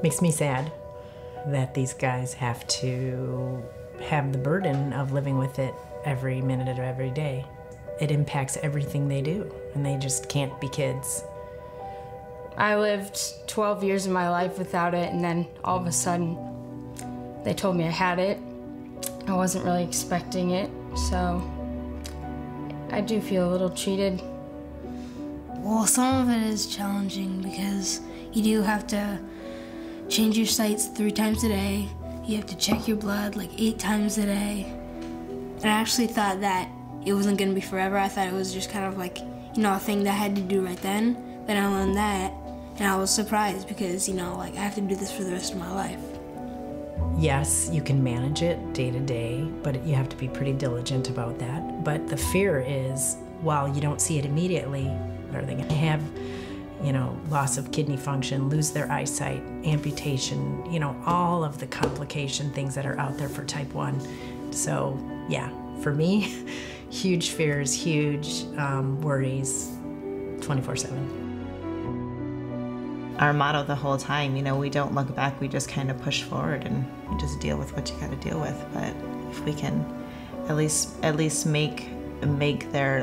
Makes me sad that these guys have to have the burden of living with it every minute of every day. It impacts everything they do, and they just can't be kids. I lived 12 years of my life without it, and then all of a sudden, they told me I had it. I wasn't really expecting it, so I do feel a little cheated. Well, some of it is challenging because you do have to change your sights 3 times a day. You have to check your blood like 8 times a day. And I actually thought that it wasn't gonna be forever. I thought it was just kind of like, you know, a thing that I had to do right then. Then I learned that, and I was surprised because, you know, like I have to do this for the rest of my life. Yes, you can manage it day to day, but you have to be pretty diligent about that. But the fear is, while you don't see it immediately, are they gonna have, you know, loss of kidney function, lose their eyesight, amputation, you know, all of the complication things that are out there for type 1. So, yeah, for me, huge fears, huge worries, 24/7. Our motto the whole time, you know, we don't look back, we just kind of push forward and you just deal with what you gotta deal with. But if we can at least make the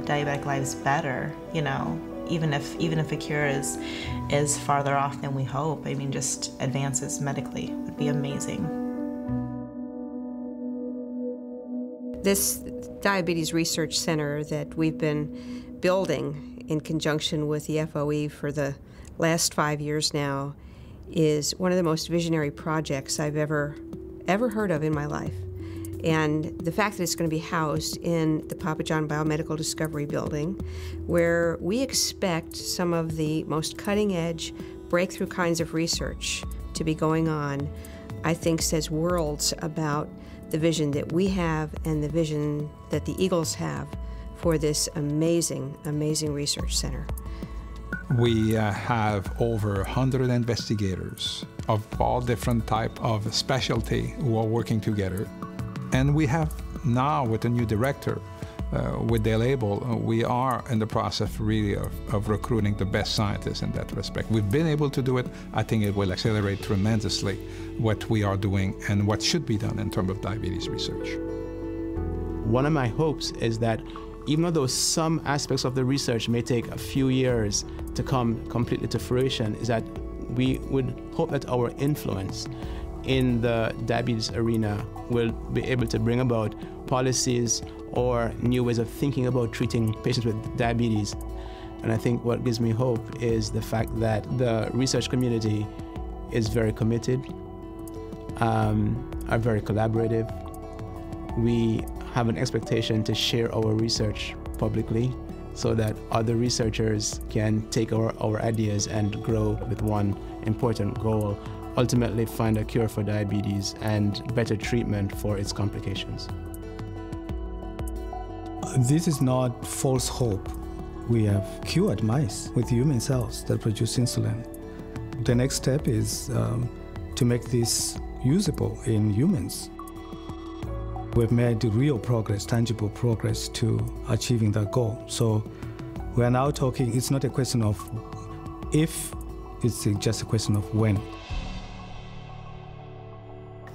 diabetic lives better, you know, even if a cure is farther off than we hope, I mean, just advances medically would be amazing. This Diabetes Research Center that we've been building in conjunction with the F.O.E. for the last 5 years now is one of the most visionary projects I've ever heard of in my life. And the fact that it's going to be housed in the Papa John Biomedical Discovery Building, where we expect some of the most cutting-edge, breakthrough kinds of research to be going on, I think says worlds about the vision that we have and the vision that the Eagles have for this amazing, amazing research center. We have over 100 investigators of all different type of specialty who are working together. And we have now, with the new director, with their label, we are in the process really of recruiting the best scientists in that respect. We've been able to do it. I think it will accelerate tremendously what we are doing and what should be done in terms of diabetes research. One of my hopes is that even though some aspects of the research may take a few years to come completely to fruition, is that we would hope that our influence in the diabetes arena will be able to bring about policies or new ways of thinking about treating patients with diabetes. And I think what gives me hope is the fact that the research community is very committed, are very collaborative. We have an expectation to share our research publicly so that other researchers can take our ideas and grow with one important goal: ultimately find a cure for diabetes and better treatment for its complications. This is not false hope. We have cured mice with human cells that produce insulin. The next step is to make this usable in humans. We've made real progress, tangible progress to achieving that goal. So we are now talking, it's not a question of if, it's just a question of when.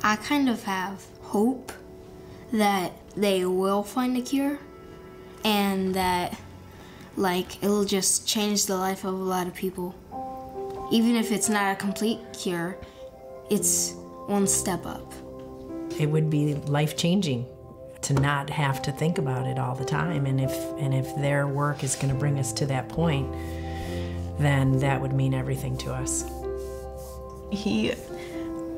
I kind of have hope that they will find a cure and that, like, it'll just change the life of a lot of people. Even if it's not a complete cure, it's one step up. It would be life-changing to not have to think about it all the time. And if their work is going to bring us to that point, then that would mean everything to us. He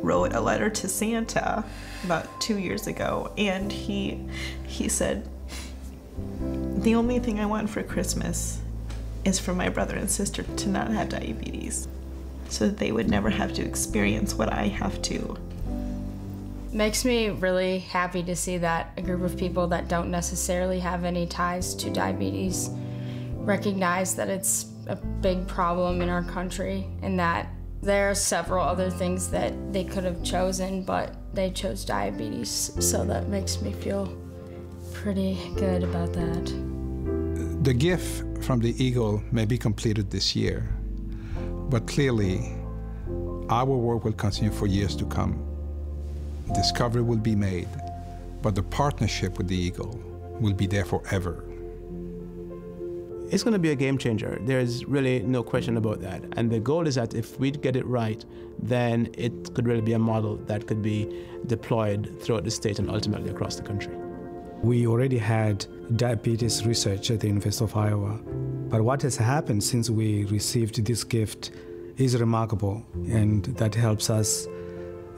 wrote a letter to Santa about 2 years ago, and he said, "The only thing I want for Christmas is for my brother and sister to not have diabetes, so that they would never have to experience what I have to." Makes me really happy to see that a group of people that don't necessarily have any ties to diabetes recognize that it's a big problem in our country and that there are several other things that they could have chosen, but they chose diabetes. So that makes me feel pretty good about that. The gift from the Eagle may be completed this year, but clearly our work will continue for years to come. Discovery will be made, but the partnership with the eagle will be there forever. It's going to be a game changer. There's really no question about that. And the goal is that if we get it right, then it could really be a model that could be deployed throughout the state and ultimately across the country. We already had diabetes research at the University of Iowa, but what has happened since we received this gift is remarkable, and that helps us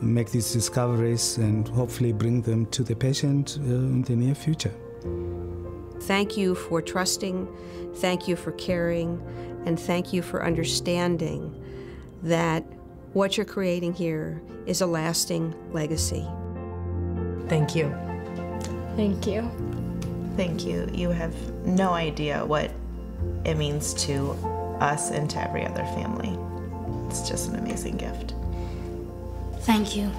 make these discoveries and hopefully bring them to the patient in the near future. Thank you for trusting, thank you for caring, and thank you for understanding that what you're creating here is a lasting legacy. Thank you. Thank you. Thank you. You have no idea what it means to us and to every other family. It's just an amazing gift. Thank you.